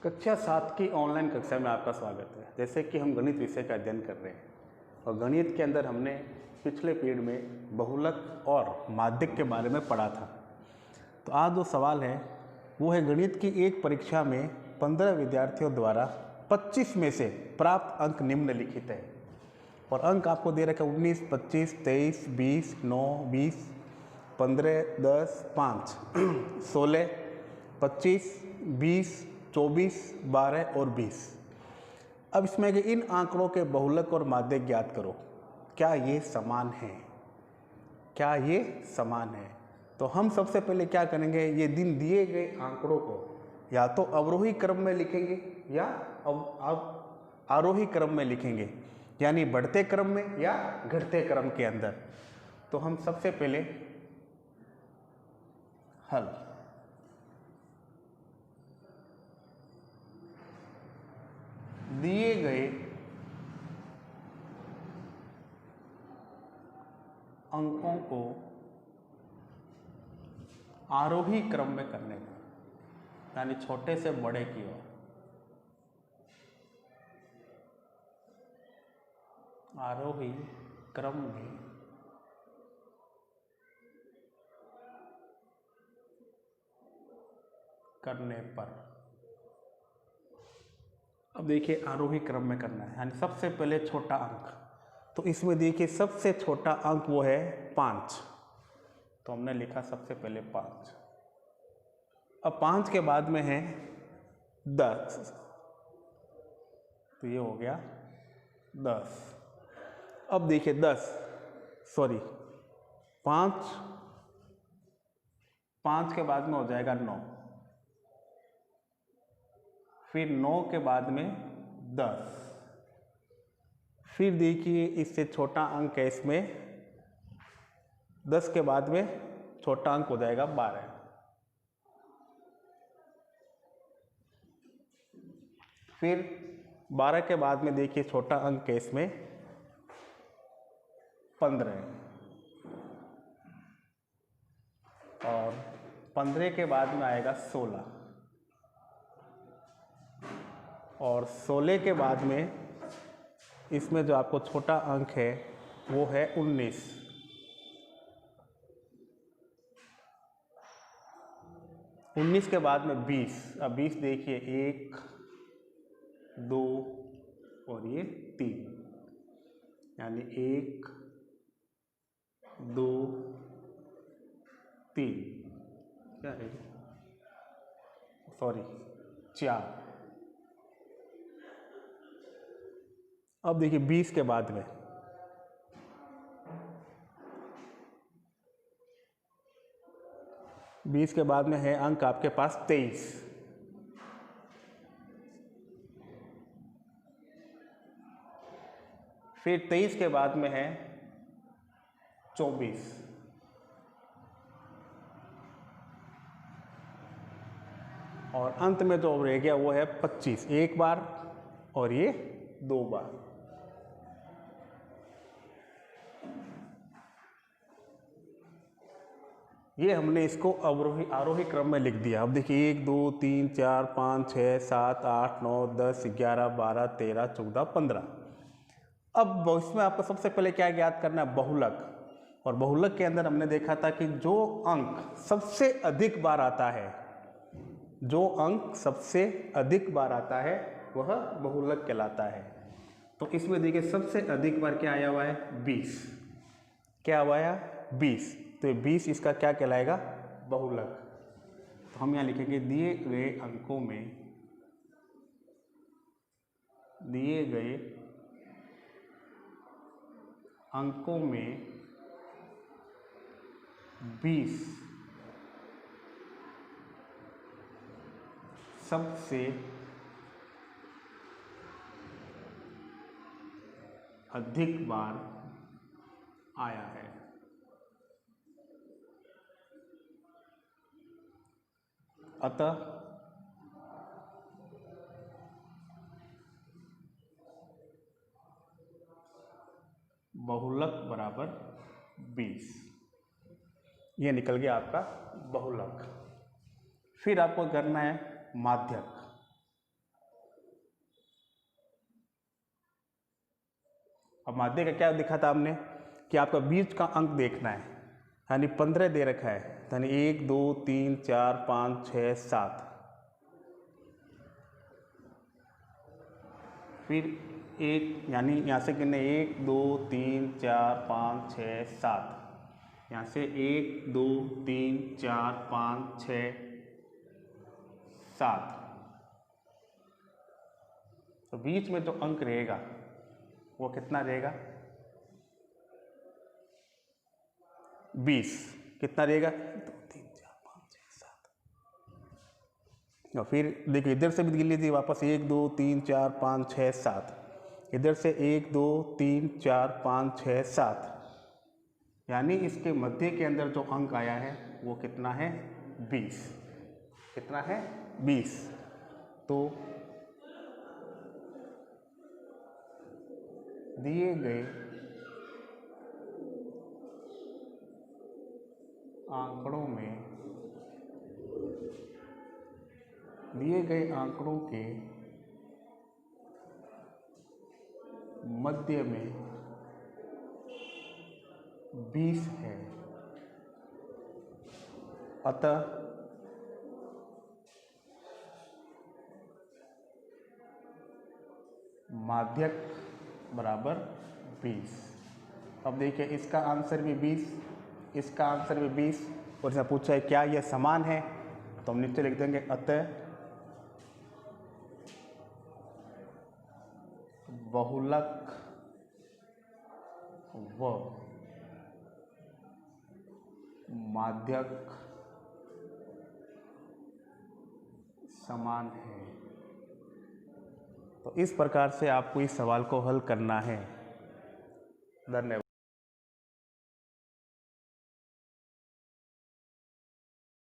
कक्षा 7 की ऑनलाइन कक्षा में आपका स्वागत है। जैसे कि हम गणित विषय का अध्ययन कर रहे हैं और गणित के अंदर हमने पिछले पीरियड में बहुलक और माध्यक के बारे में पढ़ा था। तो आज जो सवाल है वो है, गणित की एक परीक्षा में 15 विद्यार्थियों द्वारा 25 में से प्राप्त अंक निम्नलिखित है। और अंक आपको दे रखा है 19, 25, 23, 20, 9, 20, 15, 10, 5, 16, 25, 20, 24, 12 और 20। अब इसमें कि इन आंकड़ों के बहुलक और माध्यक ज्ञात करो। क्या ये समान है? क्या ये समान है? तो हम सबसे पहले क्या करेंगे, ये दिन दिए गए आंकड़ों को या तो अवरोही क्रम में लिखेंगे या आरोही क्रम में लिखेंगे, यानी बढ़ते क्रम में या घटते क्रम के अंदर। तो हम सबसे पहले हल दिए गए अंकों को आरोही क्रम में करने का, यानी छोटे से बड़े की ओर आरोही क्रम में करने पर। अब देखिए, आरोही क्रम में करना है, यानी सबसे पहले छोटा अंक। तो इसमें देखिए सबसे छोटा अंक वो है 5। तो हमने लिखा सबसे पहले 5। अब 5 के बाद में है 10। तो ये हो गया 10। अब देखिए 5 के बाद में हो जाएगा 9, फिर 9 के बाद में 10, फिर देखिए इससे छोटा अंक है, इसमें 10 के बाद में छोटा अंक हो जाएगा 12, फिर 12 के बाद में देखिए छोटा अंक है, इसमें 15, और 15 के बाद में आएगा 16, और 16 के बाद में इसमें जो आपको छोटा अंक है वो है 19। उन्नीस के बाद में 20। अब 20 देखिए 1, 2 और ये 3, यानी 1, 2, 3, क्या है, सॉरी 4। अब देखिए 20 के बाद में 20 के बाद में है अंक आपके पास 23, फिर 23 के बाद में है 24, और अंत में जो रह गया वो है 25, एक बार और ये 2 बार। ये हमने इसको आरोही क्रम में लिख दिया। अब देखिए 1, 2, 3, 4, 5, 6, 7, 8, 9, 10, 11, 12, 13, 14, 15। अब इसमें आपको सबसे पहले क्या ज्ञात करना है, बहुलक। और बहुलक के अंदर हमने देखा था कि जो अंक सबसे अधिक बार आता है, जो अंक सबसे अधिक बार आता है वह बहुलक कहलाता है। तो इसमें देखिए सबसे अधिक बार क्या आया हुआ है, 20। क्या हुआ है, 20। तो 20 इसका क्या कहलाएगा, बहुलक। तो हम यहाँ लिखेंगे दिए गए अंकों में, दिए गए अंकों में 20 सबसे अधिक बार आया है। अतः बहुलक बराबर 20। ये निकल गया आपका बहुलक। फिर आपको करना है माध्यक। अब माध्यक का क्या दिखा था हमने कि आपका बीच का अंक देखना है, यानी 15 दे रखा है, यानी 1 2 3 4 5 6 7, फिर एक यानी यहाँ से कितने 1 2 3 4 5 6 7, यहाँ से 1 2 3 4 5 6 7, तो बीच में जो अंक रहेगा वो कितना रहेगा 20। कितना रहेगा 1 2 3 4 5 6 7। और फिर देखिए इधर से भी गिन लीजिए वापस 1 2 3 4 5 6 7, इधर से 1 2 3 4 5 6 7, यानी इसके मध्य के अंदर जो अंक आया है वो कितना है 20। कितना है 20। तो दिए गए आंकड़ों के मध्य में 20 है, अतः माध्यक बराबर 20। अब देखिए इसका आंसर भी 20, इसका आंसर भी 20, और इसने पूछा है क्या यह समान है, तो हम नीचे लिख देंगे अतः बहुलक व माध्यक समान है। तो इस प्रकार से आपको इस सवाल को हल करना है। धन्यवाद।